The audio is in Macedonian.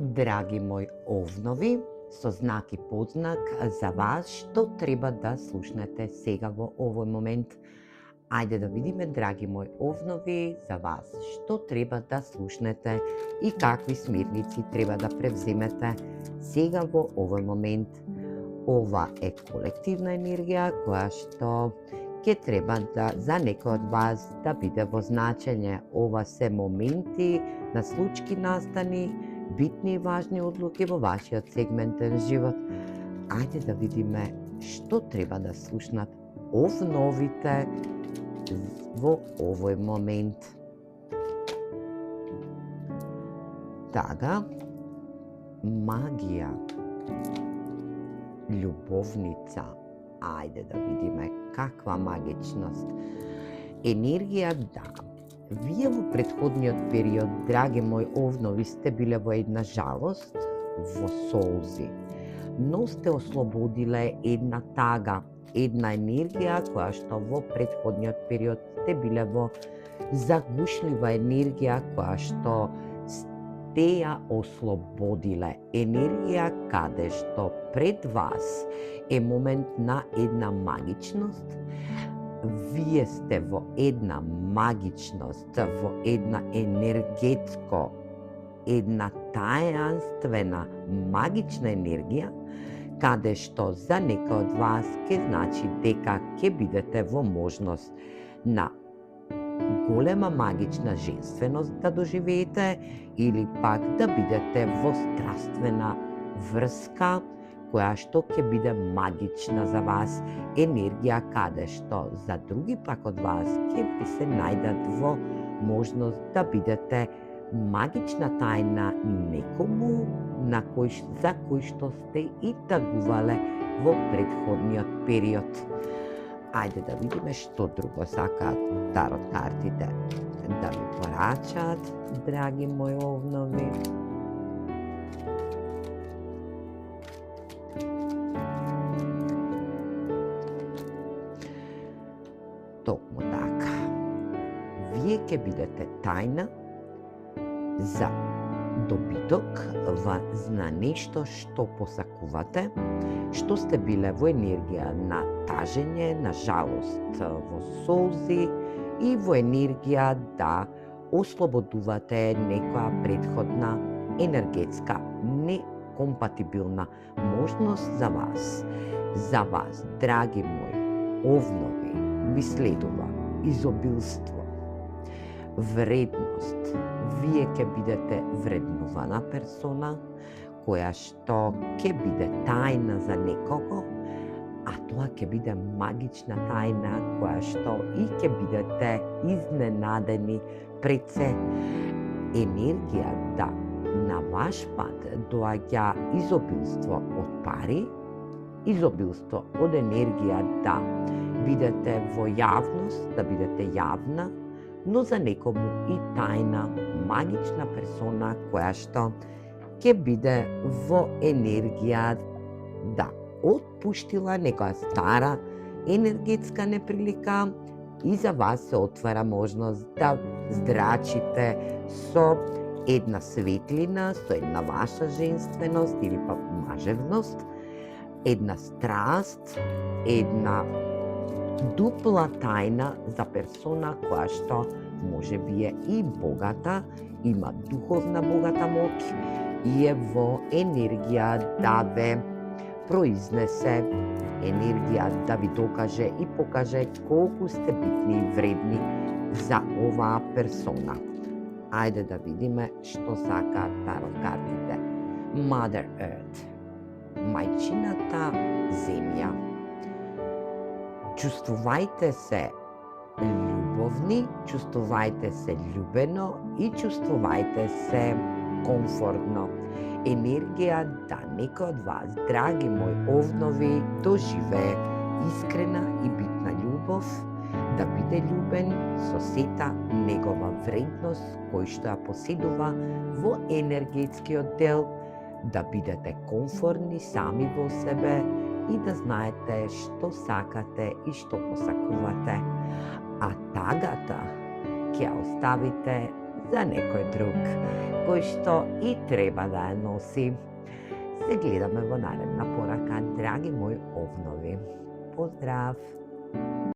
Драги мои овнови, со знак и подзнак за вас што треба да слушнете сега во овој момент. Ајде да видиме, драги мои овнови, за вас што треба да слушнете и какви смирници треба да превземете сега во овој момент. Ова е колективна енергија која што ќе треба да за некој од вас да биде во значење. Ова се моменти на случки настани, битни и важни одлуки во вашиот сегментен живот. Ајде да видиме што треба да слушнат овновите во овој момент. Тага, магија, љубовница. Ајде да видиме каква магичност. Енергија, да. Вие во претходниот период, драги мои овнови, сте биле во една жалост, во солзи, но сте ослободиле една тага, една енергија која што во претходниот период сте биле во загушлива енергија која што сте ја ослободиле. Енергија каде што пред вас е момент на една магичност. Вие сте во една магичност, во една енергетско, една тајанствена, магична енергија, каде што за некој од вас ќе значи дека ќе бидете во можност на голема магична женственост да доживеете или пак да бидете во страствена врска која што ќе биде магична за вас, енергија каде што за други пак од вас ќе ви се најдат во можност да бидете магична тајна некому за кој што сте и тагувале во претходниот период. Ајде да видиме што друго сакаат тарот картите да ви порачаат, драги мои овнови. Токму така. Вие ќе бидете тајна за добиток на нешто што посакувате, што сте биле во енергија на тажење, на жалост, во солзи и во енергија да ослободувате некоја претходна енергетска некомпатибилна можност за вас. За вас, драги мои овнови, ви следува изобилство, вредност. Вие ќе бидете вреднувана персона, која што ќе биде тајна за некого, а тоа ќе биде магична тајна, која што и ќе бидете изненадени пред се. Енергија да на ваш пат доаѓа изобилство од пари, изобилство од енергија да бидете во јавност, да бидете јавна, но за некому и тајна, магична персона која што ќе биде во енергија да отпуштила некоја стара енергетска неприлика и за вас се отвара можност да здрачите со една светлина, со една ваша женственост или па мажевност, една страст, една дупла тајна за персона која што може би е и богата, има духовна богата моќ и е во енергија да ве произнесе, енергија да ви докаже и покаже колку сте битни и вредни за оваа персона. Ајде да видиме што сака тарот картите. Mother Earth, мајчината земја. Чувствувајте се љубовни, чувствувајте се љубено и чувствувајте се комфортно. Енергија да некој од вас, драги мои овнови, доживее искрена и битна љубов, да биде љубен со сета негова вредност кој што ја поседува во енергетскиот дел, да бидете комфортни сами во себе и да знаете што сакате и што посакувате. А тагата ќе ја оставите за некој друг, кој што и треба да ја носи. Се гледаме во наредна порака, драги мои овнови. Поздрав!